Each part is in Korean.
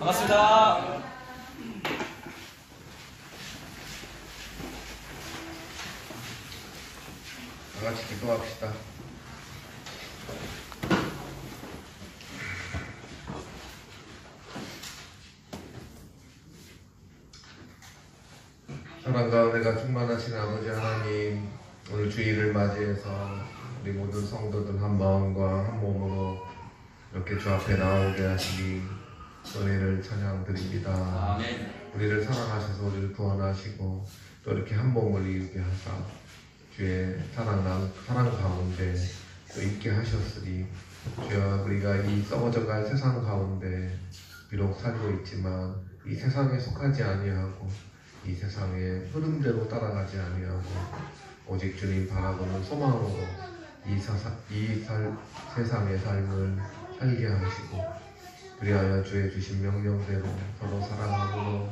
반갑습니다. 다 같이 기도합시다. 사랑 가운데가 충만하신 아버지 하나님, 오늘 주일을 맞이해서 우리 모든 성도들 한 마음과 한 몸으로 이렇게 주 앞에 나오게 하시니 은혜를 찬양드립니다. 아멘. 우리를 사랑하셔서 우리를 구원하시고 또 이렇게 한 몸을 이루게 하사 주의 사랑 가운데 또 있게 하셨으니, 주여 우리가 이 썩어져갈 세상 가운데 비록 살고 있지만 이 세상에 속하지 아니하고 이 세상의 흐름대로 따라가지 아니하고 오직 주님 바라보는 소망으로 세상의 삶을 살게 하시고, 그리하여 주의 주신 명령대로 서로 사랑하고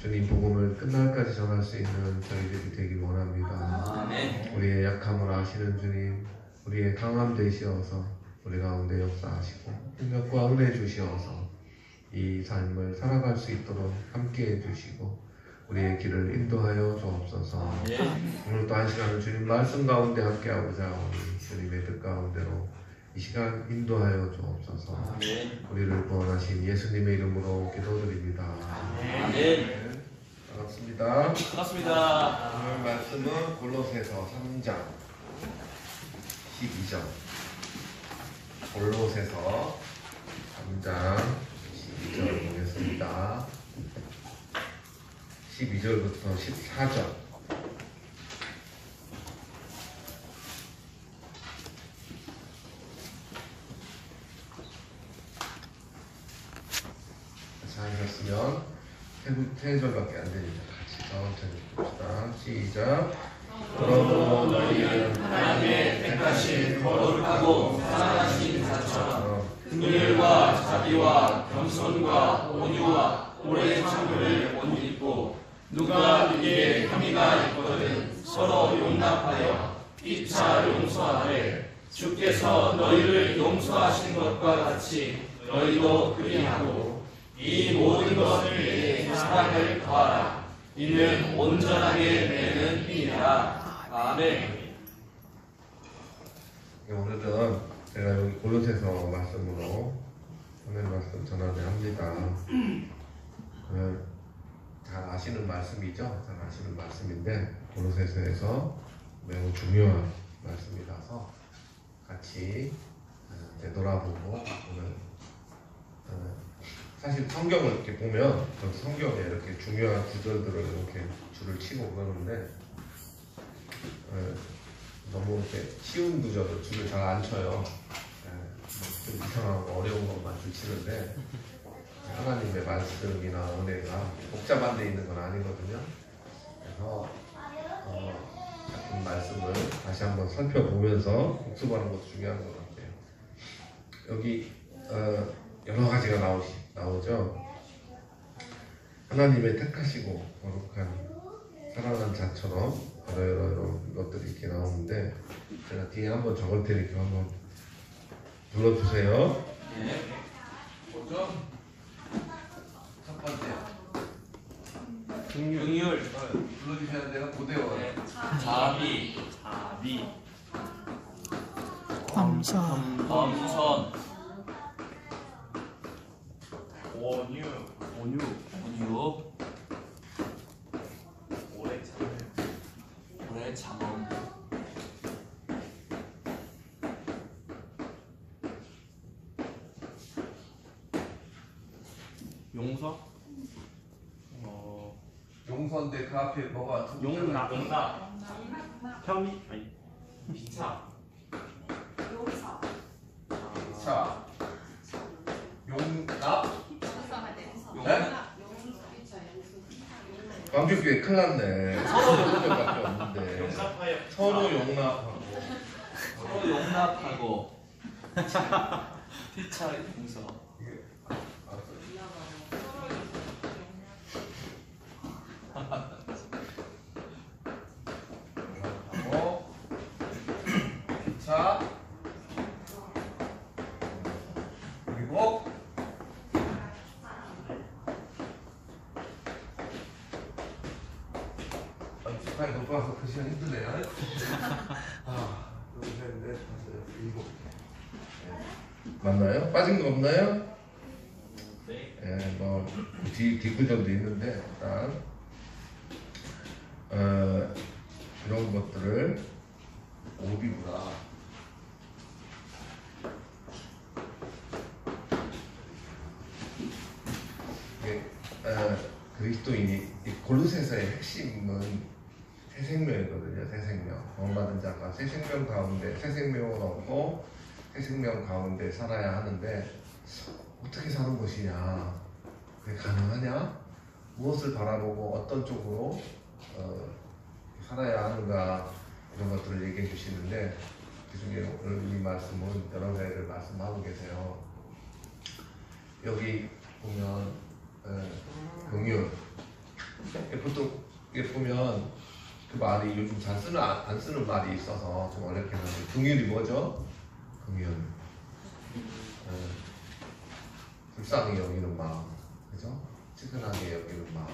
주님 복음을 끝날까지 전할 수 있는 저희들이 되길 원합니다. 아멘. 우리의 약함을 아시는 주님, 우리의 강함 되시어서 우리 가운데 역사하시고 능력과 은혜 주시어서 이 삶을 살아갈 수 있도록 함께해 주시고 우리의 길을 인도하여 주옵소서. 오늘도 한 시간을 주님 말씀 가운데 함께하고자 하오니 주님의 뜻 가운데로 이 시간 인도하여 주옵소서. 우리를 구원하신 예수님의 이름으로 기도드립니다. 아멘. 반갑습니다. 반갑습니다. 오늘 말씀은 골로새서 3장 12절. 골로새서 3장 12절 보겠습니다. 12절부터 14절. 하셨으면 세 절밖에 안 되니까 같이 천천히 봅시다. 시작. 그러므로 너희는 하나님의 택하신 거룩하고 사랑하신 자처럼 긍휼과 자비와 겸손과 온유와 오래 참음을 못 입고, 누가 누구에게 혐의가 있거든 서로 용납하여 피차 용서하되, 주께서 너희를 용서하신 것과 같이 너희도 그리하고 이 모든 것을 위해 사랑을 더하라. 이는 온전하게 되는 힘이라. 아멘. 오늘은 제가 여기 골로새서 말씀으로 오늘 말씀 전하려 합니다. 잘 아시는 말씀이죠? 잘 아시는 말씀인데 골로새서에서 매우 중요한 말씀이라서 같이 되돌아보고 오늘 사실 성경을 이렇게 보면 성경에 이렇게 중요한 구절들을 이렇게 줄을 치고 그러는데 너무 이렇게 쉬운 구절을 줄을 잘 안 쳐요. 좀 이상하고 어려운 것만 줄 치는데 하나님의 말씀이나 은혜가 복잡한 데 있는 건 아니거든요. 그래서 같은 말씀을 다시 한번 살펴보면서 복습하는 것도 중요한 것 같아요. 여기 여러 가지가 나오죠. 하나님의 택하시고 거룩한 사랑한 자처럼 여러 것들이 이렇게 나오는데 제가 뒤에 한번 적을 테니까 한번 눌러주세요. 네. 뭐죠? 첫 번째 긍휼, 눌러주셔야 돼요. 고대어. 네. 자비, 겸손, 겸손, 온유, 온유, 오래 참음, 오래 참음, 용서, 용서인데 그 앞에 뭐가 용납, 혐의, 아니, 피차, 자, 용납? 네? 광주교회 큰일 났네. 서로 용서밖에 없는데 용납하여, 서로 용납하고 서로 용납하고, 피차 용서. 하고 자 그리고 이거 봐. 그 시간 힘드네. 아, 둘, 셋, 넷, 다섯, 여섯, 일곱. 맞나요? 빠진 거 없나요? 네. 예, 뭐 뒷구정도 있는데 일단 이런 것들을 오비구나. 이게 그리스도인이 이 골로새서의 핵심은 새 생명이거든요. 새 생명. 구원받은 자가 새 생명 가운데 새 생명을 얻고 새 생명 가운데 살아야 하는데 어떻게 사는 것이냐? 그게 가능하냐? 무엇을 바라보고 어떤 쪽으로 살아야 하는가 이런 것들을 얘기해 주시는데 그중에 오늘 이 말씀은 여러 가지를 말씀하고 계세요. 여기 보면 긍휼 보통 이게 보면 그 말이 요즘 잘 쓰는 안 쓰는 말이 있어서 좀 어렵긴 한데 긍휼이 뭐죠? 긍휼 불쌍히 여기는 마음, 그죠? 측은하게 여기는 마음,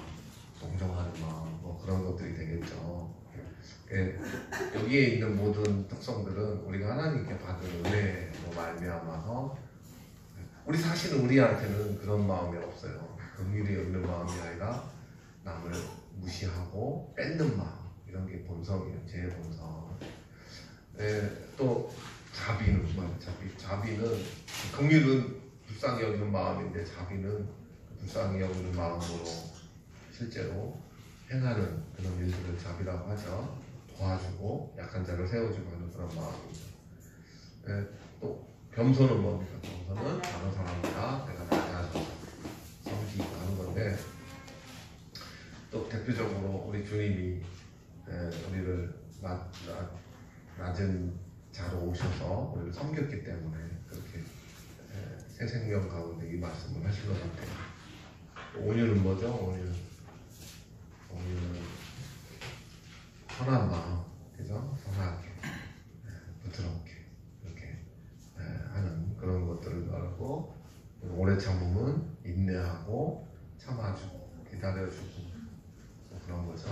동정하는 마음, 뭐 그런 것들이 되겠죠. 여기에 있는 모든 특성들은 우리가 하나님께 받은 은혜로 말미암아서 우리 사실은 우리한테는 그런 마음이 없어요. 긍휼이 없는 마음이 아니라 남을 무시하고 뺏는 마음 이런 게 본성이에요. 제 본성. 또 자비는 뭐야? 자비는 긍휼은 불쌍히 여기는 마음인데 자비는 불쌍히 여기는 마음으로 실제로 행하는 그런 일들을 자비라고 하죠. 도와주고 약한 자를 세워주고 하는 그런 마음입니다. 또 겸손은 뭡니까? 겸손은 다른 사람보다 내가 나아서 섬기고 하는 건데 또 대표적으로 우리 주님이 우리를 낮은 자로 오셔서 우리를 섬겼기 때문에 그렇게 새 생명 가운데 이 말씀을 하신 것 같아요. 온유는 뭐죠? 온유는 선한 마음, 그죠? 선하게, 부드럽게 이렇게 하는 그런 것들을 말하고 오래 참음은 인내하고 참아주고 기다려주고 뭐 그런 거죠.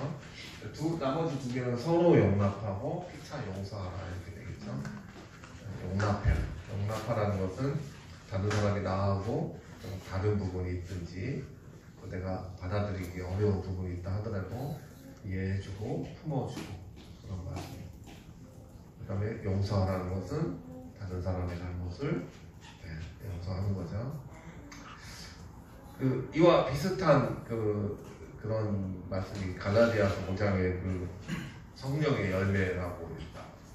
나머지 두 개는 서로 용납하고 피차 용서하라 이렇게 되겠죠. 용납하라는 것은 다른 사람이 나하고 좀 다른 부분이 있든지 내가 받아들이기 어려운 부분이 있다 하더라도 이해해주고 품어주고 그런 말이에요. 그 다음에 용서하라는 것은 다른 사람의 잘못을 용서하는 거죠. 이와 비슷한 그런 말씀이 갈라디아서 5장의 그 성령의 열매라고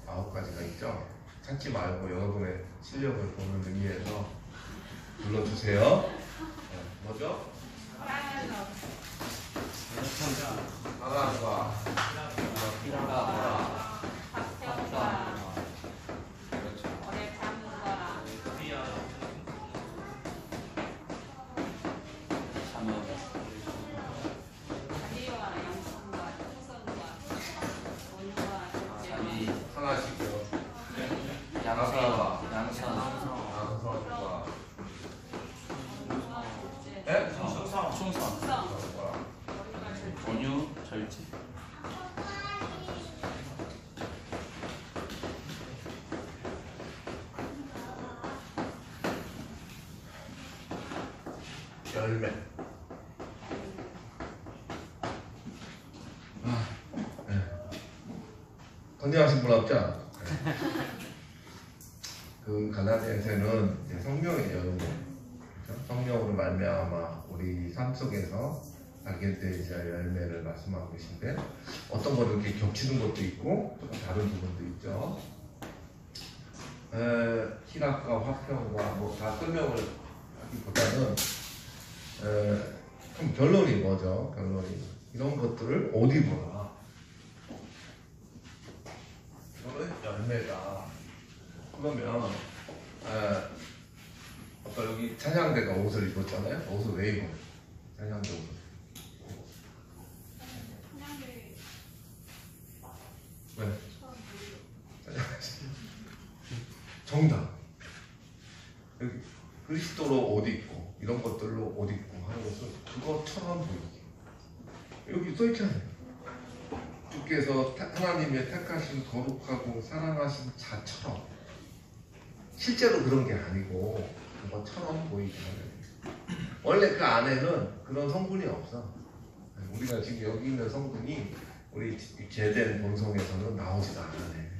9가지가 있죠. 찾지 말고 여러분의 실력을 보는 의미에서 불러주세요. 뭐죠? 사랑과 피라가 상하시고 양선과 충성, 온유, 절제. 열매. 건강하신 분 없죠? 그 갈라디아서는 이제 성령의 열매, 그렇죠? 성령으로 말미암아 우리 삶 속에서 알게 될 열매를 말씀하고 계신데 어떤 거는 이렇게 겹치는 것도 있고 조금 다른 부분도 있죠. 희락과 화평과 뭐 다 설명을 하기보다는 그럼 결론이 뭐죠? 결론이 이런 것들을 어디 보나? 이거는 열매다. 그러면 아까 여기 찬양대가 옷을 입었잖아요. 옷을 왜 입어요? 찬양대 옷을. 왜? 정답. 여기 그리스도로 옷 입고 이런 것들로 옷 입고 하는 것은 그것처럼 보이게. 여기 써있잖아요. 주께서 하나님의 택하신 거룩하고 사랑하신 자처럼, 실제로 그런 게 아니고 그것처럼 보이게 하는. 원래 그 안에는 그런 성분이 없어. 우리가 지금 여기 있는 성분이 우리 제된 본성에서는 나오지가 않아요.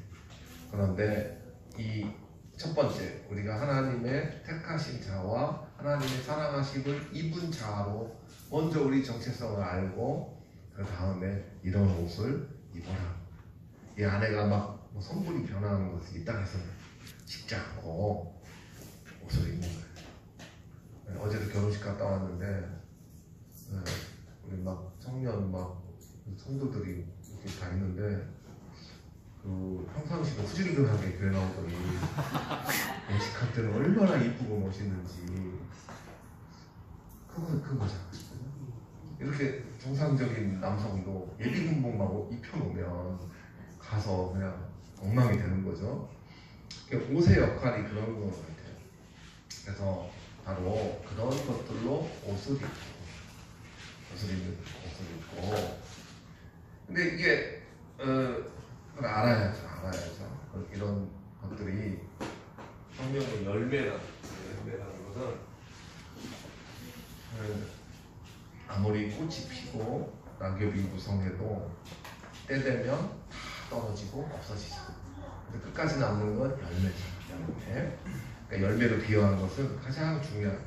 그런데 이 첫 번째, 우리가 하나님의 택하신 자와 하나님의 사랑하심을 입은 자로 먼저 우리 정체성을 알고, 그 다음에 이런 옷을 입어라. 이 안에가 막 성분이 변하는 것을 이 땅에서는 쉽지 않고 옷을 입는 거예요. 어제도 결혼식 갔다 왔는데 우리 막 청년 막 성도들이 이렇게 다 있는데 그 평상시에 후질근하게 교회 나오더니 예식할 때는 얼마나 이쁘고 멋있는지. 그거잖아. 이렇게 정상적인 남성도 예비군복만 입혀놓으면 가서 그냥 엉망이 되는 거죠. 옷의 역할이 그런 것 같아요. 그래서 바로 그런 것들로 옷을 입고. 근데 이게 그걸 알아야죠. 이런 것들이 성령의 열매라는 것은 아무리 꽃이 피고 낙엽이 무성해도 때 되면 다 떨어지고 없어지죠. 근데 끝까지 남는 건 열매죠. 열매. 그러니까 열매로 비유한 것은 가장 중요한.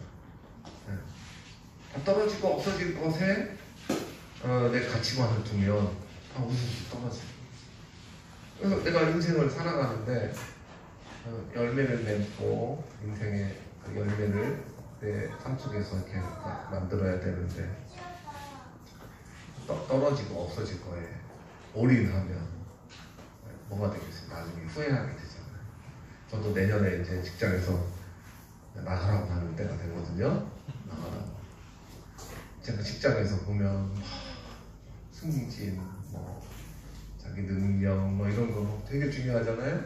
다 떨어지고 없어질 것에 내 가치관을 두면 다 우선시 떨어져요. 그래서 내가 인생을 살아가는데 열매를 맺고 인생의 그 열매를 내 삶 속에서 이렇게 만들어야 되는데 떨어지고 없어질 거에 올인하면 뭐가 되겠어요? 나중에 후회하게 되잖아요. 저도 내년에 이제 직장에서 나가라고 하는 때가 되거든요. 나가라고. 제가 직장에서 보면 승진, 자기 능력 이런 거 되게 중요하잖아요.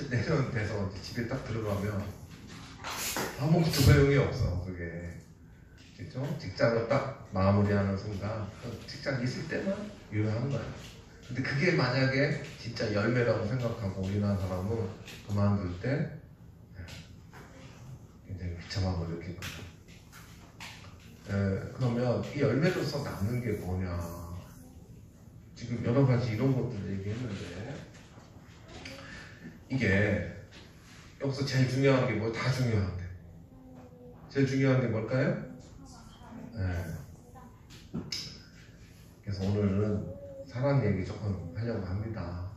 내년 돼서 집에 딱 들어가면 아무것도 소용이 없어. 그게 그렇죠? 직장을 딱 마무리하는 순간 직장 있을 때만 유효한 거야. 근데 그게 만약에 진짜 열매라고 생각하고 올인한 사람은 그만둘 때 굉장히 비참함을 느낄 거야. 그러면 이 열매로서 남는 게 뭐냐? 지금 여러 가지 이런 것들 얘기했는데 이게 여기서 제일 중요한 게 다 중요한데 제일 중요한 게 뭘까요? 그래서 오늘은 사랑 얘기 조금 하려고 합니다.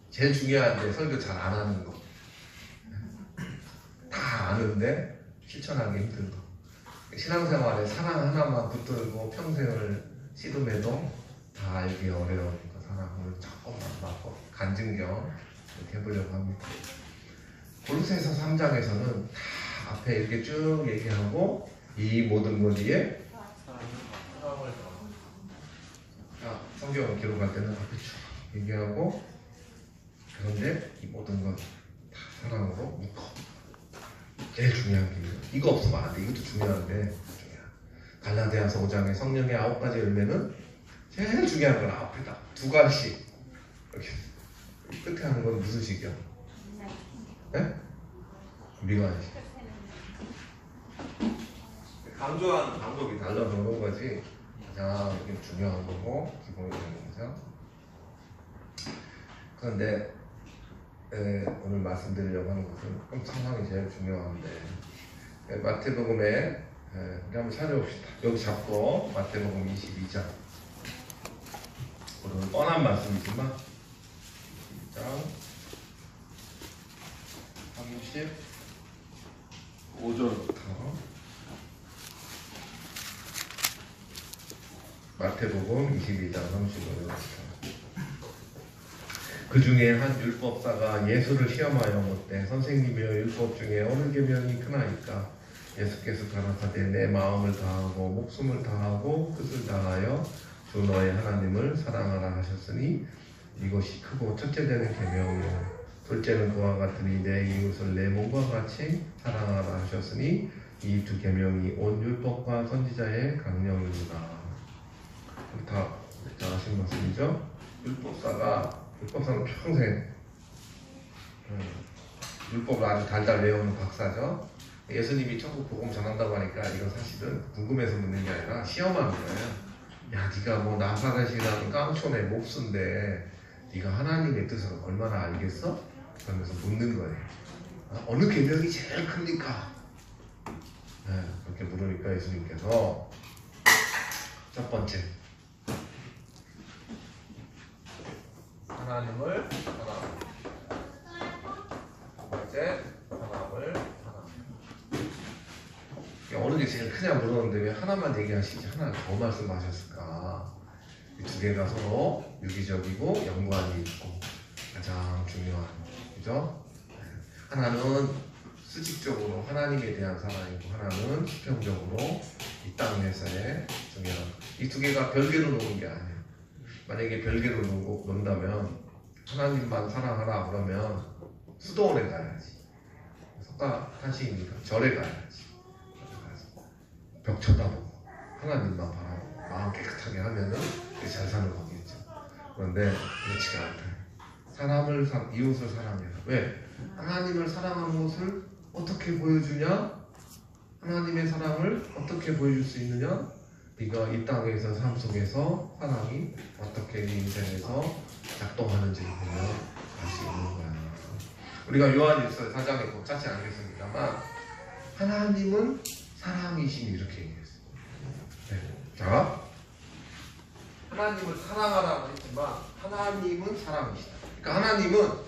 제일 중요한데 설교 잘 안 하는 거. 다 아는데 실천하기 힘든 거. 신앙생활에 사랑 하나만 붙들고 평생을 씨름해도 다 알기 어려우니까 사랑을 조금만 받고 간증경 이렇게 해보려고 합니다. 골로새서 3장에서는 다 앞에 이렇게 쭉 얘기하고 이 모든 것 위에 사랑을 성경을 기록할 때는 앞에 쭉 얘기하고 그런데 이 모든 것 다 사랑으로 묶어. 제일 중요한 게 이거 없으면 안 돼. 이것도 중요한데 갈라디아서 5장의 성령의 9가지 열매는 제일 중요한 건 앞에다 2가지씩 이렇게 끝에 하는 건 무슨 식이야? 네? 미관식. 강조하는 방법이 달라서 그런 거지. 가장 중요한 거고 기본이 되는 거죠. 그런데 오늘 말씀드리려고 하는 것은 상황이 제일 중요한데 마태복음에 한번 찾아봅시다. 여기 잡고 마태복음 22장. 오늘 뻔한 말씀이지만 22장 35절부터 마태복음 22장 35절부터 그 중에 한 율법사가 예수를 시험하여 묻되 선생님이여 율법 중에 어느 계명이 크나이까? 예수께서 가라사대 내 마음을 다하고 목숨을 다하고 뜻을 다하여 주 너의 하나님을 사랑하라 하셨으니 이것이 크고 첫째 되는 계명이요 둘째는 그와 같으니 내 이웃을 내 몸과 같이 사랑하라 하셨으니 이 두 계명이 온 율법과 선지자의 강령이니라. 다 하신 말씀이죠. 율법사는 평생 율법을 아주 달달 외우는 박사죠. 예수님이 천국 복음 전한다고 하니까 이건 사실은 궁금해서 묻는 게 아니라 시험하는 거예요. 야, 네가 뭐 나사렛이라는 깡촌의 몹수인데 네가 하나님의 뜻을 얼마나 알겠어? 그러면서 묻는 거예요. 어느 계명이 제일 큽니까? 네, 그렇게 물으니까 예수님께서 첫 번째, 하나님을 사랑하고, 두 번째, 사람을 사랑하고. 어느 게 제일 크냐 물었는데 왜 하나만 얘기하시지 하나 더 말씀하셨을까? 이 두 개가 서로 유기적이고 연관이 있고 가장 중요한, 그죠? 하나는 수직적으로 하나님에 대한 사랑이고 하나는 수평적으로 이 땅에서의 중요한, 이 두 개가 별개로 노는 게 아니에요. 만약에 별개로 논다면 하나님만 사랑하라 그러면 수도원에 가야지, 석가탄신이니까 절에 가야지, 벽 쳐다보고 하나님만 바라보고 마음 깨끗하게 하면은 잘 사는 거겠죠. 그런데 그렇지가 않다. 이웃을 사랑해라. 왜? 하나님을 사랑하는 것을 어떻게 보여주냐? 하나님의 사랑을 어떻게 보여줄 수 있느냐? 네가 이 땅에서 삶 속에서 사랑이 어떻게 네 인생에서 작동하는지 보면 알 수 있는 거야. 우리가 요한일서 4장에 꼭 찾지 않겠습니다만 하나님은 사랑이심 이렇게 얘기했어요. 네. 자, 하나님을 사랑하라고 했지만 하나님은 사랑이시다. 그러니까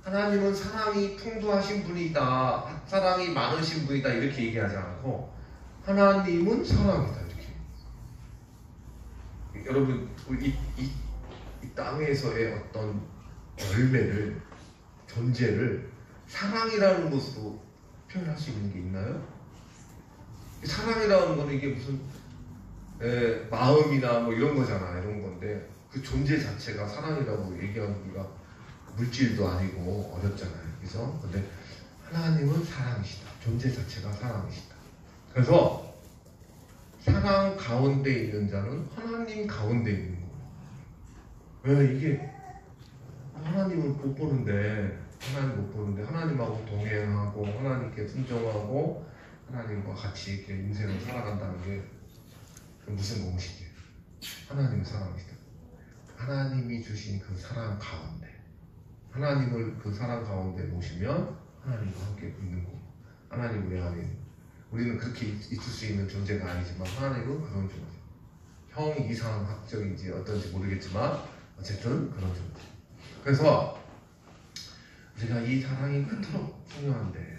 하나님은 사랑이 풍부하신 분이다, 사랑이 많으신 분이다 이렇게 얘기하지 않고 하나님은 사랑이다 이렇게. 여러분, 이 땅에서의 어떤 열매를, 존재를 사랑이라는 것으로 표현할 수 있는 게 있나요? 사랑이라는 거는 이게 무슨 마음이나 뭐 이런 거잖아, 이런 건데 그 존재 자체가 사랑이라고 얘기하기가 물질도 아니고 어렵잖아요. 그래서 근데 하나님은 사랑이시다. 존재 자체가 사랑이시다. 그래서 사랑 가운데 있는 자는 하나님 가운데 있는 거예요. 왜? 이게 하나님을 못 보는데 하나님하고 동행하고 하나님께 순종하고 하나님과 같이 이렇게 인생을 살아간다는 게 무슨 공식이에요? 하나님 사랑이시다. 하나님이 주신 그 사랑 가운데, 하나님을 그 사랑 가운데 모시면 하나님과 함께 있는 거고, 하나님 우리 안에, 우리는 그렇게 있을 수 있는 존재가 아니지만 하나님은 그런 존재. 형 이상학적인지 어떤지 모르겠지만 어쨌든 그런 존재. 그래서 우리가 이 사랑이 그토록 중요한데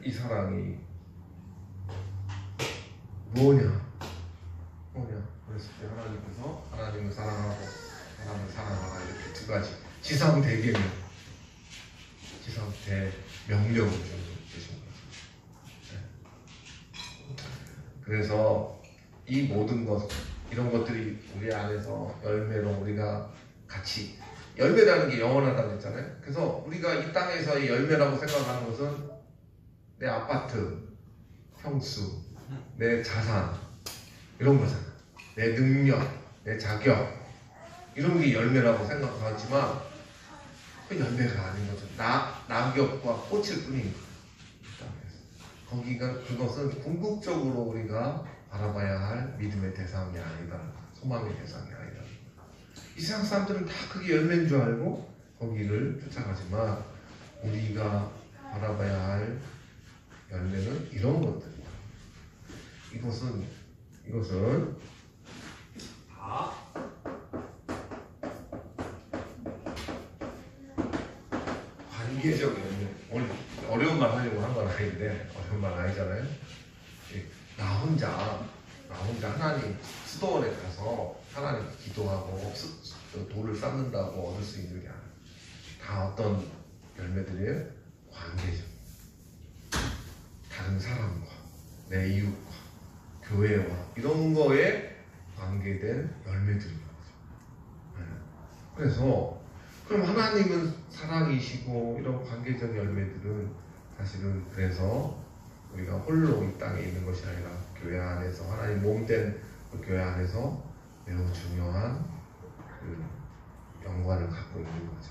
이 사랑이 뭐냐 그랬을 때 하나님께서 하나님을 사랑하고 사람을 사랑하라 이렇게 두 가지 지상 대명령을 주신 거죠. 그래서 이 모든 것, 이런 것들이 우리 안에서 열매로 우리가 같이, 열매라는 게 영원하다고 했잖아요. 그래서 우리가 이 땅에서 이 열매라고 생각하는 것은 내 아파트, 평수, 내 자산 이런 거잖아. 내 능력, 내 자격 이런 게 열매라고 생각하지만 그 열매가 아닌 거죠. 낙엽과 꽃일 뿐인 거예요. 그것은 궁극적으로 우리가 바라봐야 할 믿음의 대상이 아니다, 소망의 대상이 아니다. 이 세상 사람들은 다 그게 열매인 줄 알고 거기를 쫓아가지만 우리가 바라봐야 할 열매는 이런 것들이다. 이것은 다 관계적 열매. 오늘 어려운 말 하려고 한 건 아닌데 어려운 말 아니잖아요. 나 혼자 하나님 수도원에 가서 하나님 기도하고 돌을 쌓는다고 얻을 수 있는 게 아니에요. 다 어떤 열매들이에요? 관계적. 다른 사람과 내 이웃과 교회와 이런 거에 관계된 열매들인 거죠. 그래서 그럼 하나님은 사랑이시고 이런 관계적 열매들은 사실은 그래서 우리가 홀로 이 땅에 있는 것이 아니라 교회 안에서 하나님 몸된 그 교회 안에서 매우 중요한 그 연관을 갖고 있는 거죠.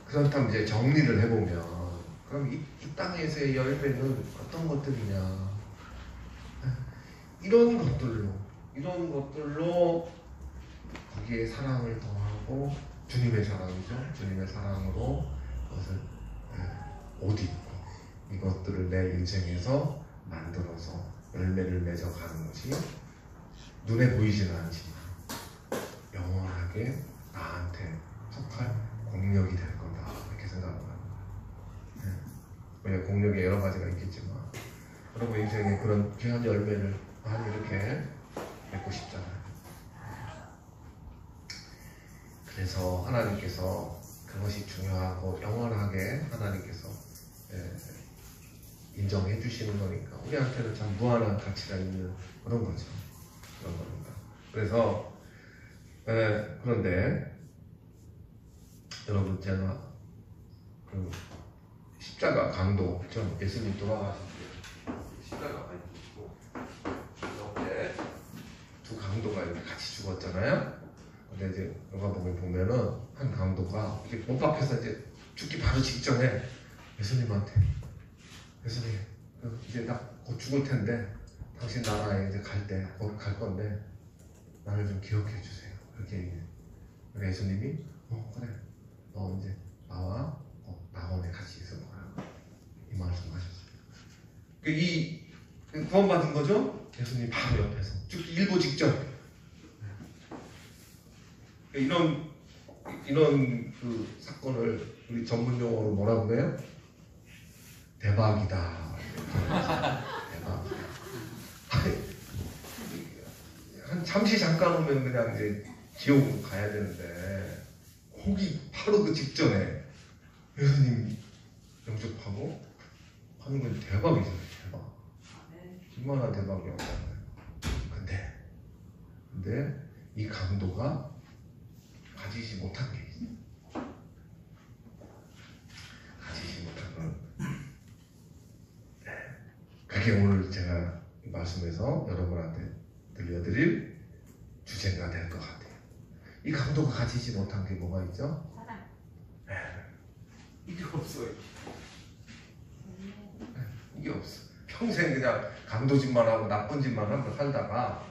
그렇다면 이제 정리를 해보면 그럼 이 땅에서의 열매는 어떤 것들이냐? 이런 것들로 거기에 사랑을 더하고 주님의 사랑이죠. 주님의 사랑으로 그것을 옷 입고 이것들을 내 인생에서 만들어서 열매를 맺어가는 것이 눈에 보이지는 않지만 영원하게 나한테 속할 공력이 될 거다 이렇게 생각합니다. 왜 공력이 여러 가지가 있겠지만 여러분 인생에 그런 귀한 열매를 많이 이렇게 맺고 싶잖아요. 그래서 하나님께서 그것이 중요하고 영원하게 하나님께서 인정해 주시는 거니까 우리한테는 참 무한한 가치가 있는 그런 거죠. 그런 겁니다. 그래서 그런데 여러분 제가 그 십자가 강도 전 예수님 돌아가신 십자가가 있고 이렇게 두 강도가 이렇게 같이 죽었잖아요. 근데 이제 요가복에 보면은 한 강도가 이렇게 못 박혀서 이제 죽기 바로 직전에 예수님한테 예수님 이제 나 곧 죽을 텐데 당신 나라에 이제 거기 갈 건데 나를 좀 기억해 주세요. 그렇게 얘기해. 그래서 예수님이 그래 너 이제 나와 낙원에 같이 있을 거야 이 말씀하셨어요. 이 구원받은 거죠? 예수님 바로 옆에서 죽기 일보 직전. 이런 그 사건을 우리 전문 용어로 뭐라고 해요? 대박이다. 대박. 한 잠시 잠깐 오면 그냥 이제 지옥으로 가야 되는데 거기 바로 그 직전에 예수님 영접하고 하는 건 대박이잖아요. 대박. 얼마나 대박이었잖아요. 근데 이 강도가 가지지 못한 게 있어요. 가지지 못한 건 그게 오늘 제가 이 말씀에서 여러분한테 들려드릴 주제가 될 것 같아요. 이 강도가 가지지 못한 게 뭐가 있죠? 사랑. 이게 없어요. 이게 없어. 평생 그냥 강도짓만 하고 나쁜 짓만 하고 살다가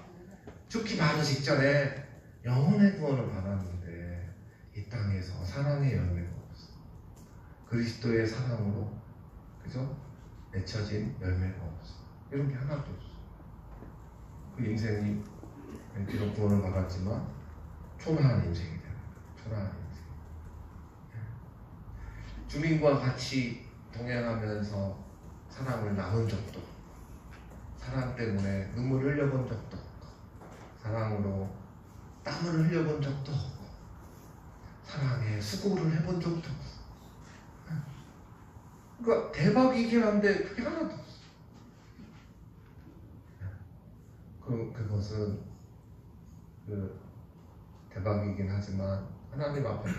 죽기 바로 직전에 영혼의 구원을 받았는데 이 땅에서 사랑의 열매가 없어. 그리스도의 사랑으로 그죠? 맺혀진 열매가 없어. 이런 게 하나도 없어. 그 인생이 비록 구원을 받았지만 초라한 인생이 됩니다. 초라한 인생. 주님과 같이 동행하면서 사랑을 나눈 적도 없고 사랑 때문에 눈물을 흘려본 적도 없고 사랑으로 땀을 흘려본 적도 없고 사랑에 수고를 해본 적도 없어. 그러니까 대박이긴 한데 그게 하나도 없어. 그것은 그 대박이긴 하지만 하나님 앞에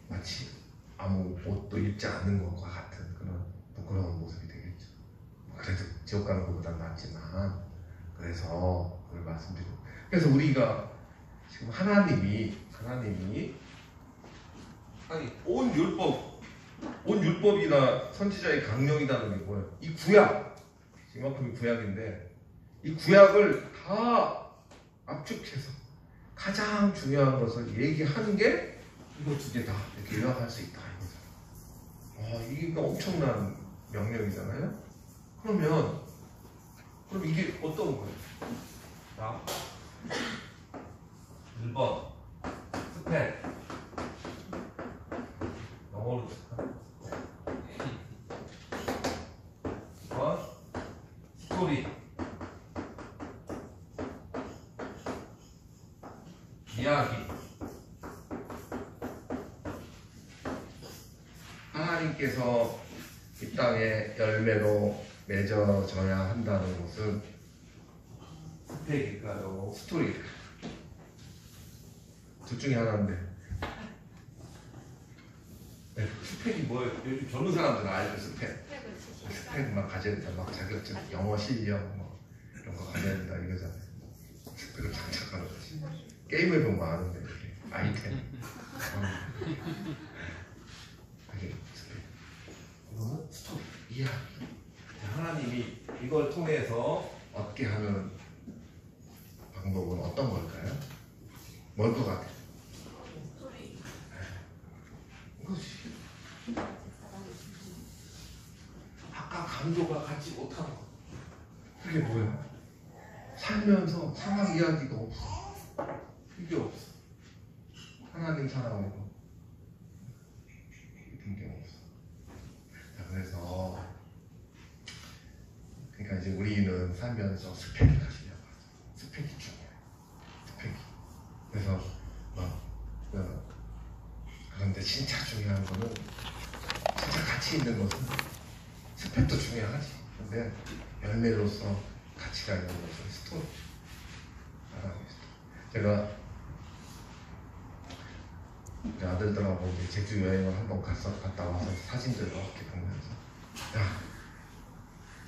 마치 아무 옷도 입지 않는 것과 같은 그런 부끄러운 모습이 되겠죠. 그래도 지옥 가는 것보다 낫지만 그래서 그걸 말씀드리고 그래서 우리가 지금 하나님이 아니 온 율법이나 선지자의 강령이라는 게 뭐예요? 이 구약 이만큼이 구약인데 이 구약을 다 압축해서 가장 중요한 것을 얘기하는 게 이거 두 개 다 이렇게 요약할 수 있다 이거죠. 이게 엄청난 명령이잖아요. 그럼 이게 어떤 거예요? 자, 1번 스펙 영어로 스펙 2번 스토리 이야기. 하나님께서 이 땅에 열매로 맺어져야 한다는 것은 스펙일까요? 스토리일까요? 둘 중에 하나인데 스펙이 뭐예요? 요즘 젊은 사람들은 알죠 스펙. 스펙만 가져야 된다. 막 자격증, 영어 실력 뭐 이런 거 가져야 된다 이거잖아요. 스펙을 장착하는 거지. 게임을 보면 아는데 이게 아이템. 그게 스펙. 이거는 스토리. 이야기. 하나님이 이걸 통해서 얻게 하는 방법은 어떤 걸까요? 뭘 것 같아요? 이것이 아까 강조가 갖지 못하는 것. 그게 뭐야? 살면서 상황 이야기가 없어. 이게 없어. 하나님 사랑으로 이런 게 없어. 자, 그래서 그러니까 이제 우리는 살면서 스펙을 가지려고 하죠. 스펙이 중요해. 스펙이. 그래서 그런데 진짜 중요한 거는 진짜 가치 있는 것은 스펙도 중요하지. 근데 열매로서 가치가 있는 것은 스토리. 제가 우리 아들들하고 이제 제주 여행을 한번 갔다 와서 사진들을 이렇게 보면서 야,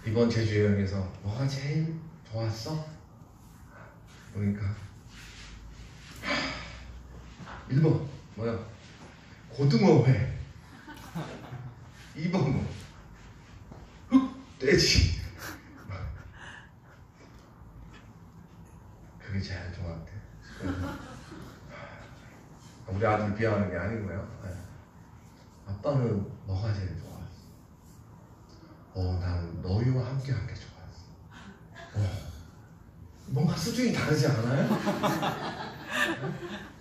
이번 제주 여행에서 뭐가 제일 좋았어? 그러니까 1번 뭐야? 고등어회. 2번 뭐? 흑돼지. 그게 제일 좋았대. 우리 아들 비하하는 게 아니고요. 아빠는 뭐가 제일 좋았어? 나는 너희와 함께 한 게 좋았어. 뭔가 수준이 다르지 않아요?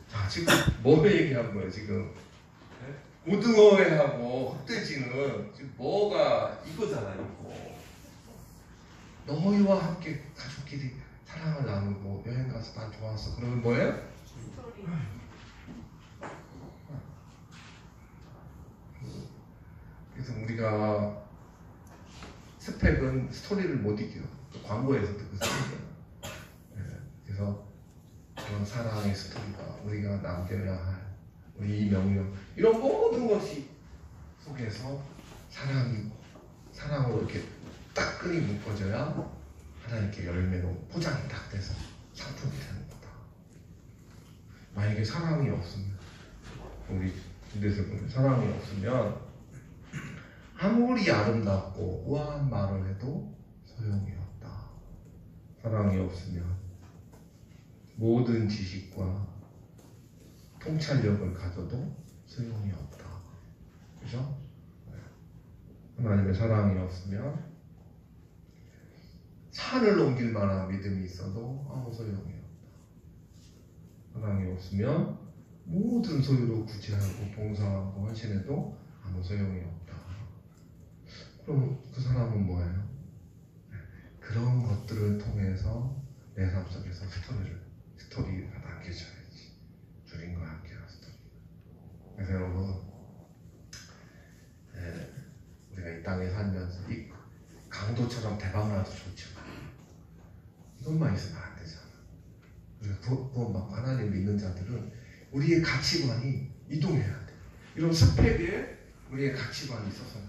자, 지금 뭐 얘기한 거예요, 지금? 고등어회하고 흑돼지는 지금 뭐가 이거잖아, 이거. 너희와 함께 가족끼리 사랑을 나누고 여행 가서 난 좋았어. 그러면 뭐예요? 그래서 우리가 스펙은 스토리를 못 이겨. 광고에서도 그 스토리예요. 그래서 그런 사랑의 스토리가 우리가 남겨야 할 우리 이 명령 이런 모든 것이 속에서 사랑으로 이렇게 따끈히 묶어져야 하나님께 열매로 포장이 딱 돼서 상품이 되는 거다. 만약에 사랑이 없으면 우리 군대에서 보면 사랑이 없으면 아무리 아름답고 우아한 말을 해도 소용이 없다. 사랑이 없으면 모든 지식과 통찰력을 가져도 소용이 없다. 그죠? 하나님의 사랑이 없으면 산을 옮길 만한 믿음이 있어도 아무 소용이 없다. 사랑이 없으면 모든 소유로 구제하고 봉사하고 헌신해도 아무 소용이 없다. 그럼 그 사람은 뭐예요? 그런 것들을 통해서 내 삶 속에서 스토리가 남겨져야지. 주님과 함께한 스토리. 그래서 여러분, 우리가 이 땅에 살면서 이 강도처럼 대박나도 좋지만 이것만 있으면 안 되잖아. 우리가 구원받고 하나님 믿는 자들은 우리의 가치관이 이동해야 돼. 이런 스펙에 우리의 가치관이 있어서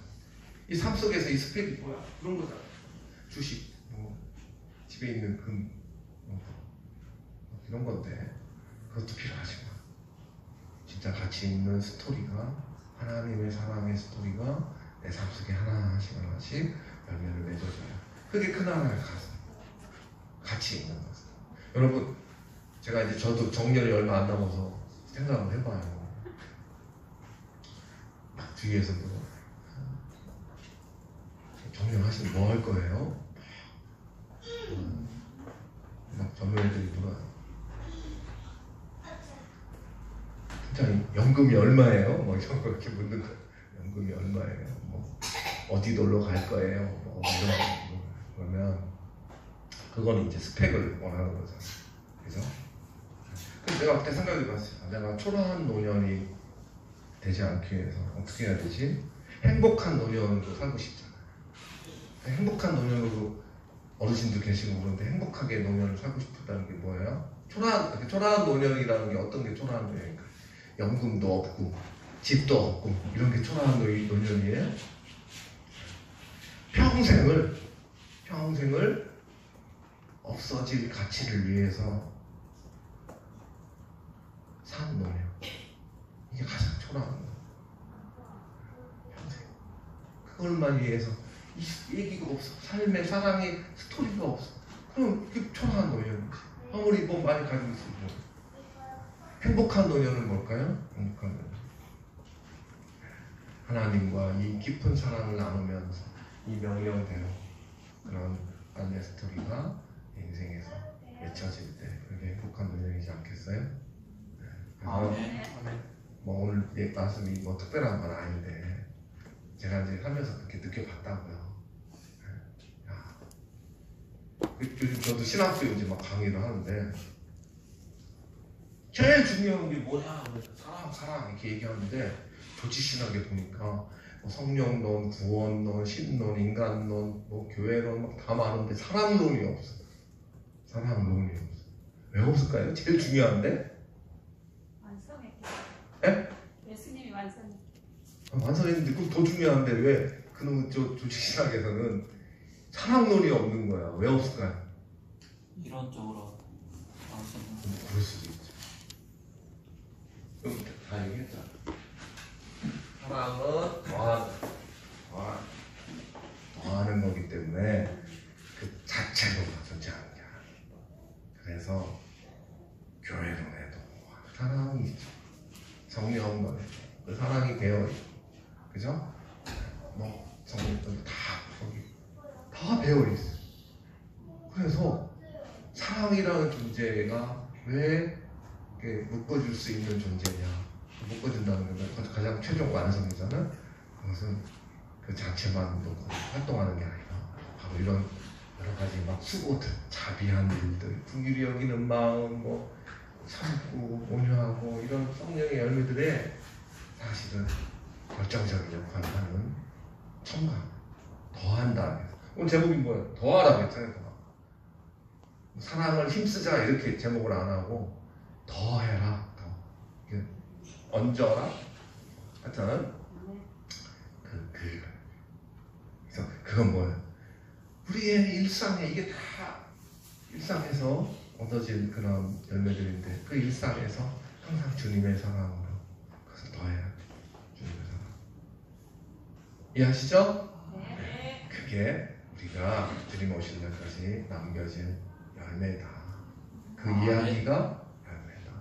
이 삶 속에서 이 스펙이 뭐야? 그런 거잖아. 주식, 집에 있는 금, 이런 건데 그것도 필요하지만 진짜 가치 있는 스토리가 하나님의 사랑의 스토리가 내 삶 속에 하나씩 열매를 맺어줘요. 그게 그 나라에 가서 가치 있는 것을. 여러분, 제가 이제 저도 정년이 얼마 안 남아서 생각을 해봐요. 막 뒤에서도 정년하시면 뭐 할 거예요? 막 젊은 애들이 물어요. 진짜 연금이 얼마예요? 뭐 이런 거 이렇게 묻는 거예요. 연금이 얼마예요? 뭐 어디 놀러 갈 거예요? 뭐 이런 거. 그러면 그건 이제 스펙을 원하는 거잖아. 그죠? 그래서 내가 그때 생각해봤어요. 내가 초라한 노년이 되지 않기 위해서 어떻게 해야 되지? 행복한 노년으로 살고 싶잖아요. 행복한 노년으로 어르신도 계시고 그런데 행복하게 노년을 살고 싶다는 게 뭐예요? 초라한 노년이라는 게 어떤 게 초라한 노년인가? 연금도 없고 집도 없고 이런 게 초라한 노년이에요? 평생을 없어질 가치를 위해서 사랑론이요. 이게 가장 초라한 거. 평생 그걸만 위해서 얘기가 없어. 삶의 사랑의 스토리가 없어. 그럼 그게 초라한 노년이지. 아무리 뭐 많이 가지고 있어도. 행복한 노년은 뭘까요? 행복한 노년. 하나님과 이 깊은 사랑을 나누면서 이 명령대로 그런 안내 스토리가 인생에서 맺혀질 때 그게 행복한 노년이지 않겠어요? 그래서 뭐 오늘 말씀이 뭐 특별한 건 아닌데 제가 이제 하면서 그렇게 느껴봤다고요. 요즘 저도 신학교 이제 막 강의를 하는데 제일 중요한 게 뭐냐? 사랑 이렇게 얘기하는데 조치신학에 보니까 뭐 성령론, 구원론, 신론, 인간론, 뭐 교회론 막 다 많은데 사랑론이 없어. 사랑론이 없어. 왜 없을까요? 제일 중요한데? 완성했겠죠. 예? 예수님이 완성했죠. 완성했는데 그럼 더 중요한데 왜 그놈 조치신학에서는 사랑론이 없는 거야? 왜 없을까요? 이론적으로 나오시는 그럴 수도 있죠. 그럼 다 얘기했잖아. 사랑은 더하는 거기 때문에 그 자체로 존재하는 게 아니에요. 그래서 교회론에도 사랑이 있죠. 성령론에도 그 사랑이 배어있고, 그죠? 뭐 성령론도 다 거기 다 배어있어요. 그래서 사랑이라는 존재가 왜 묶어줄 수 있는 존재냐? 묶어준다는 건 가장 최종 완성이잖아. 그것은 그 자체만 놓고 활동하는 게 아니라 바로 이런 여러 가지 막 수고들, 자비한 일들, 긍휼히 여기는 마음, 뭐 참고 온유하고 이런 성령의 열매들에 사실은 결정적인 역할을 하는 첨가, 더한다. 오늘 제목이 뭐예요? 더하라 그랬잖아요. 사랑을 힘쓰자 이렇게 제목을 안 하고 더해라, 더 얹어라. 하여튼 그래서 그건 뭐예요? 우리의 일상에 이게 다 일상에서 얻어질 그런 열매들인데 그 일상에서 항상 주님의 사랑으로 그것을 더해야 주님의 사랑. 이해하시죠? 네. 그게 우리가 주님 오실 날까지 남겨진 열매다. 그 이야기가 열매다.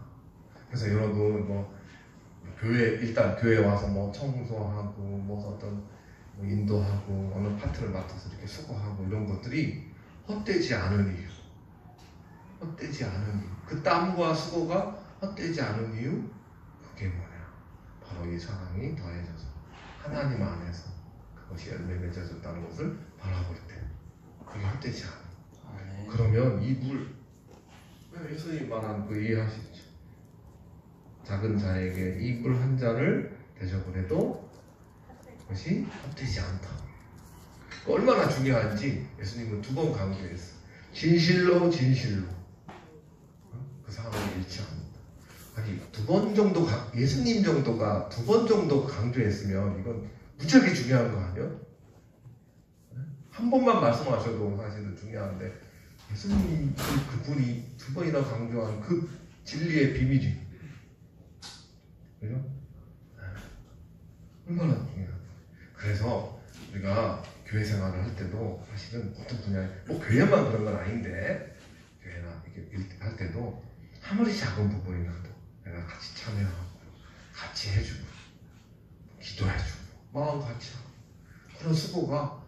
그래서 여러분 뭐 교회 일단 교회 와서 뭐 청소하고 뭐 어떤 뭐 인도하고 어느 파트를 맡아서 이렇게 수고하고 이런 것들이 헛되지 않은 이유. 헛되지 않은 이유. 그 땀과 수고가 헛되지 않은 이유. 그게 뭐냐? 바로 이 사랑이 더해져서 하나님 안에서 그것이 열매 맺어졌다는 것을 바라볼 때 그게 헛되지 않아. 그러면 이 물, 예수님 말한 그 이해하시죠? 작은 자에게 이 물 한 잔을 대접을 해도 그것이 헛되지 않다. 얼마나 중요한지 예수님은 2번 강조했어. 진실로 진실로 그 사람을 잃지 않는다. 아니 2번 정도 예수님 정도가 2번 정도 강조했으면 이건 무지하게 중요한 거 아니야? 한 번만 말씀하셔도 사실은 중요한데 예수님 그분이 2번이나 강조한 그 진리의 비밀이 그죠? 얼마나 중요한. 그래서 우리가 교회 생활을 할 때도 사실은 어떤 분야에 뭐 교회만 그런 건 아닌데 교회나 이렇게 할 때도 아무리 작은 부분이라도 내가 같이 참여하고 같이 해주고 기도해주고 마음 같이 하고 그런 수고가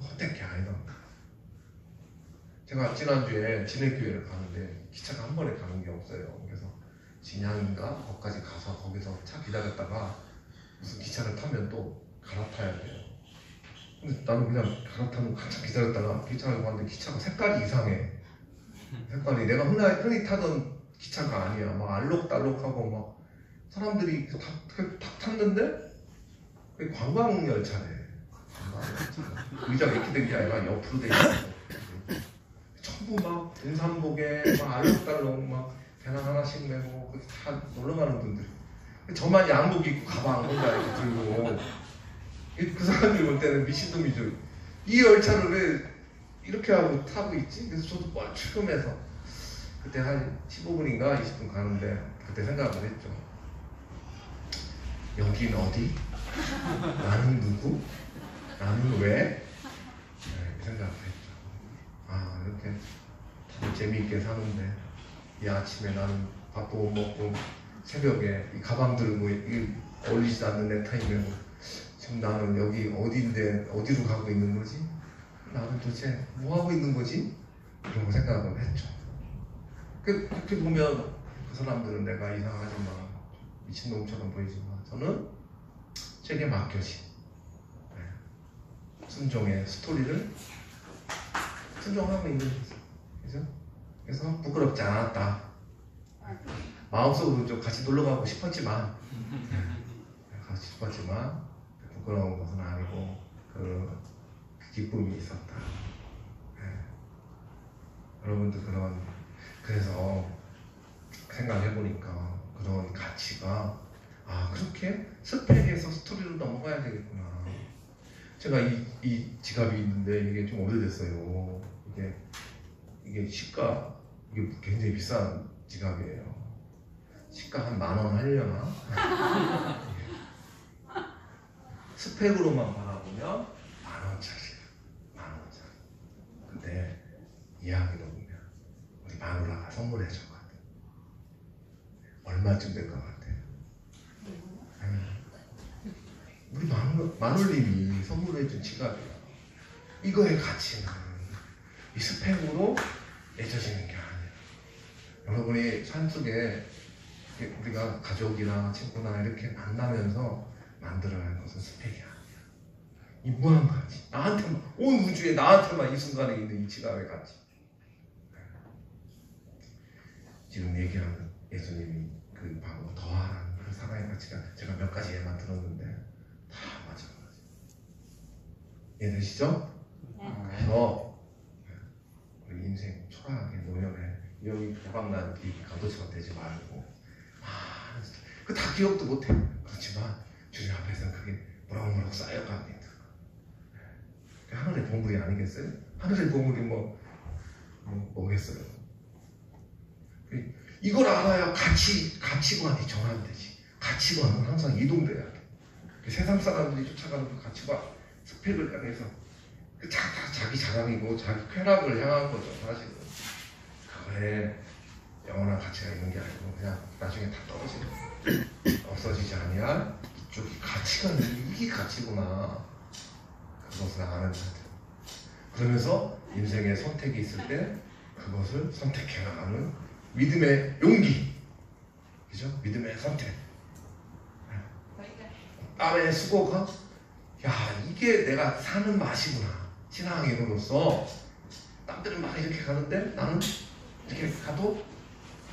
헛된 게 아니다. 제가 지난주에 진해교회를 가는데 기차가 한 번에 가는 게 없어요. 그래서 진양인가 거기까지 가서 거기서 차 기다렸다가 무슨 기차를 타면 또 갈아타야 돼요. 근데 나는 그냥 갈아타면 한참 기다렸다가 기차를 갔는데 기차가 색깔이 이상해. 색깔이 내가 흔히 타던 기차가 아니야. 막 알록달록하고 막 사람들이 탁 탔는데 그게 관광 열차래. 의자가 이렇게 된 게 아니라 옆으로 돼 있어. 전부 막 등산복에 막 알록달록 막 배낭 하나씩 메고 다 놀러 가는 분들. 저만 양복 입고 가방 혼자 이렇게 들고 그 사람들이 볼 때는 미친놈이죠. 이 열차를 왜 이렇게 하고 타고 있지? 그래서 저도 뻘쭘해서 그때 한 15분인가 20분 가는데 그때 생각을 했죠. 여긴 어디? 나는 누구? 나는 왜? 네, 생각을 했죠. 아, 이렇게 참 재미있게 사는데 이 아침에 나는 밥도 못 먹고 새벽에 이 가방 들고 이 어울리지도 않는 넥타이 메고 지금 나는 여기 어디인데 어디로 가고 있는 거지? 나는 도대체 뭐 하고 있는 거지? 그런 거 생각을 했죠. 그렇게 보면 그 사람들은 내가 이상하지만 미친놈처럼 보이지만 저는 제게 맡겨진 순종의 스토리를 순종하고 있는 거죠. 그죠? 그래서 부끄럽지 않았다. 마음속으로 좀 같이 놀러 가고 싶었지만 같이 싶었지만 부끄러운 것은 아니고 그 기쁨이 있었다. 여러분도 그래서 생각해보니까 그런 가치가 그렇게 스펙에서 스토리로 넘어가야 되겠구나. 제가 이 지갑이 있는데 이게 좀 오래됐어요. 이게 시가 이게 굉장히 비싼 지갑이에요. 시가 한 10,000원 하려나? 스펙으로만 바라보면 10,000원짜리. 근데 이야기로 보면 우리 마누라가 선물해 줬거든. 얼마쯤 될 것 같아? 우리 마눌님이 선물해 준 지갑이야. 이거의 가치는 이 스펙으로 맺어지는 게 아니야. 여러분이 산속에 우리가 가족이나 친구나 이렇게 만나면서 만들어야 하는 것은 스펙이 아니야. 이 무한 가치. 나한테만, 온 우주에 나한테만 이 순간에 있는 이 지갑의 가치. 지금 얘기하는 예수님이 그 바로 더하는 그 사랑의 가치가 제가 몇 가지 예만 들었는데 다 마찬가지. 이해되시죠? 그래서 우리 인생 초라하게 노년에 여기 대박난 이 가도처럼 되지 말고 그 다 기억도 못해. 그렇지만 주님 앞에서는 그게 무럭무럭 쌓여갑니다. 하늘의 보물이 아니겠어요? 하늘의 보물이 뭐겠어요? 이걸 알아야 가치관이 정한되지. 가치관은 항상 이동돼야 돼. 세상 사람들이 쫓아가는 그 가치관, 스펙을 향해서 자기 자랑이고 자기 쾌락을 향한 거죠, 사실은. 그거에 영원한 가치가 있는 게 아니고 그냥 나중에 다 떨어지는 없어지지 아니할 이쪽이 가치가 이게 가치구나. 그것을 아는 자들. 그러면서 인생에 선택이 있을 때 그것을 선택해 나가는 믿음의 용기. 그죠? 믿음의 선택. 땀의 수고가 이게 내가 사는 맛이구나. 신앙인으로서 남들은 막 이렇게 가는데 나는 이렇게 가도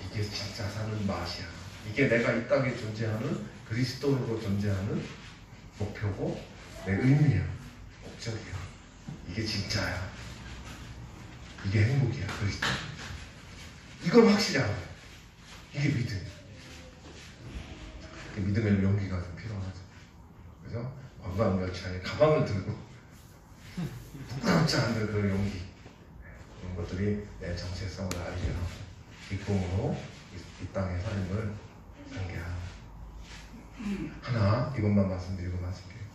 이게 진짜 사는 맛이야. 이게 내가 이 땅에 존재하는 그리스도로 존재하는 목표고 내 의미야. 목적이야. 이게 진짜야. 이게 행복이야. 그리스도. 이걸 확실히 알아요. 이게 믿음. 그 믿음의 용기가 좀 필요하죠. 그죠? 관광열차에 가방을 들고 부끄럽지 않은 그 용기. 이런 것들이 내 정체성을 알게 하고 기쁨으로 이 땅의 삶을 상기하고. 하나 이것만 말씀드리고 마칠게요.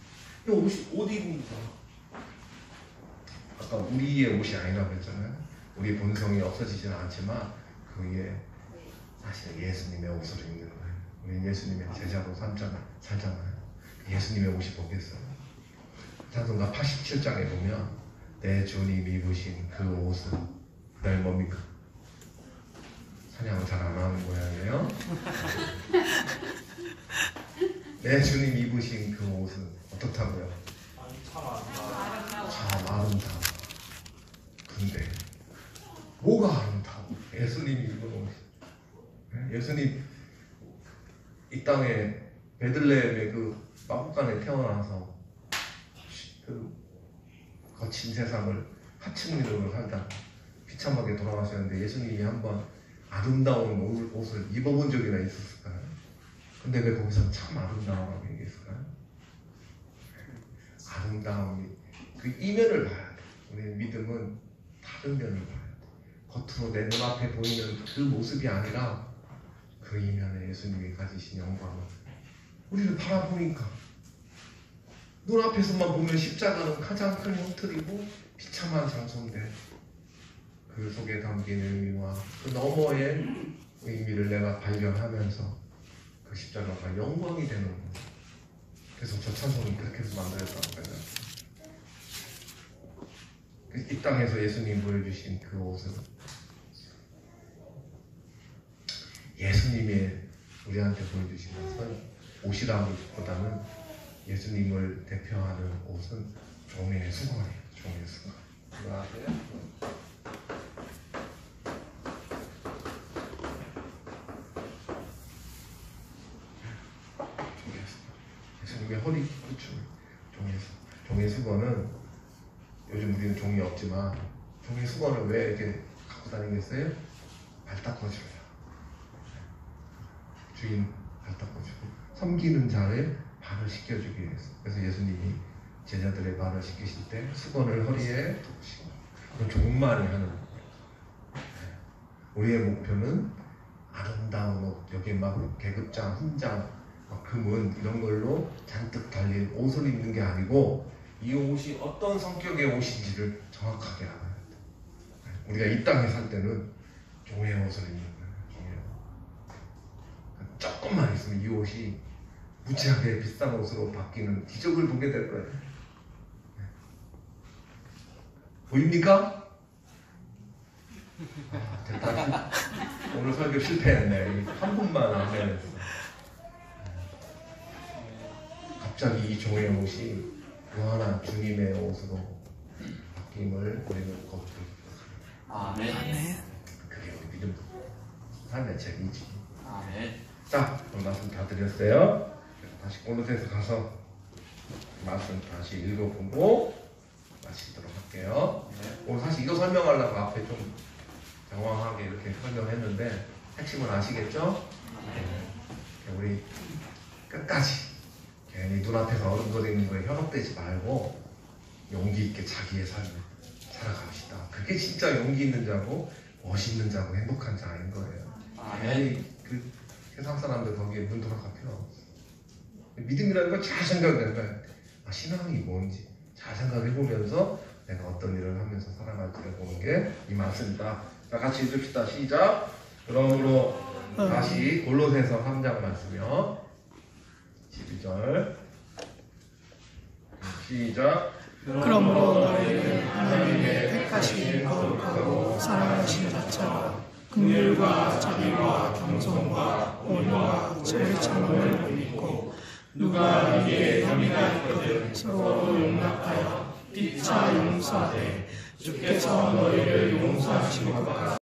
이 옷 입은 거 아까 우리의 옷이 아니라고 했잖아요. 우리 본성이 없어지지는 않지만 그 위에 사실 예수님의 옷을 입는 거예요. 우리 예수님의 제자로 살잖아요. 예수님의 옷이 뭐겠어요? 찬송가 87장에 보면 내 주님 입으신 그 옷은 그다음에 뭡니까? 찬양을 잘 안 하는 모양이에요. 내 주님 입으신 그 옷은 어떻다고요? 참 아름다워. 근데 뭐가 아름다워? 예수님이 입은 옷이. 예수님 이 땅에 베들레헴의 그 마구간에 태어나서 그 거친 세상을 하층민으로 살다가 비참하게 돌아가셨는데 예수님이 한번 아름다운 옷을 입어본 적이나 있었을까요? 근데 왜 거기서 참 아름다워라고 얘기했을까요? 아름다움이 그 이면을 봐야 돼. 우리 믿음은 다른 면을 봐야 돼. 겉으로 내 눈앞에 보이는 그 모습이 아니라 그 이면에 예수님이 가지신 영광을 우리를 바라보니까 눈앞에서만 보면 십자가는 가장 큰 형틀이고 비참한 장소인데 그 속에 담긴 의미와 그 너머의 의미를 내가 발견하면서 그 십자가가 영광이 되는 거예요. 그래서 저 찬송이 그렇게 해서 만들었다고 생각해요. 이 땅에서 예수님 보여주신 그 옷은 예수님이 우리한테 보여주신 것은 옷이라기보다는 예수님을 대표하는 옷은 종의 수건이에요. 종의 수건. 그거 아세요? 종의 수건. 예수님의 허리 끝줄 종의 수건. 종의 수건은 요즘 우리는 종이 없지만 종의 수건을 왜 이렇게 갖고 다니겠어요? 발 닦아줘요. 주인 발 닦아주고 섬기는 자의 발을 씻겨주기 위해서. 그래서 예수님이 제자들의 발을 씻기실 때 수건을 허리에 두시고 그건 종만이 하는 거예요. 우리의 목표는 아름다운 옷, 여기에 막 계급장, 훈장, 막 금은 이런 걸로 잔뜩 달린 옷을 입는 게 아니고 이 옷이 어떤 성격의 옷인지를 정확하게 알아야 돼. 우리가 이 땅에 살 때는 종의 옷을 입는 거예요. 종의 옷. 조금만 있으면 이 옷이 무지하게 비싼 옷으로 바뀌는 기적을 보게 될 거예요. 보입니까? 됐다. 오늘 설교 실패했네. 한 분만 안 내렸어. 갑자기 이 종의 옷이 무한한 주님의 옷으로 바뀜을 우리는 걷고 아멘. 그게 우리 믿음 삶의 책이지. 아멘. 자, 오늘 말씀 다 드렸어요. 다시 골로새서 가서 말씀 다시 읽어보고 마치도록 할게요. 오늘 사실 이거 설명하려고 앞에 좀 장황하게 이렇게 설명했는데 핵심은 아시겠죠? 우리 끝까지 괜히 눈앞에서 어른거리는 거에 현혹되지 말고 용기 있게 자기의 삶을 살아갑시다. 그게 진짜 용기 있는 자고 멋있는 자고 행복한 자인 거예요. 괜히 그 세상 사람들 거기에 눈 돌아갈 필요 없어. 믿음이라는 걸 잘 생각해야 돼. 아, 신앙이 뭔지 잘 생각해보면서 내가 어떤 일을 하면서 살아갈지를 보는 게 이 말씀이다. 자, 같이 읽읍시다. 시작. 그러므로 다시 골로새서 3장 말씀이요. 12절 시작. 그러므로 너희는 하나님의 택하신 거룩하고 사랑하신 자처럼 긍휼과 자비와 겸손과 온유와 자유참음을 보이고 누가 네게 혐의가 있거든 서로 용납하여 피차 용서하되 주께서 너희를 용서하신 것 같이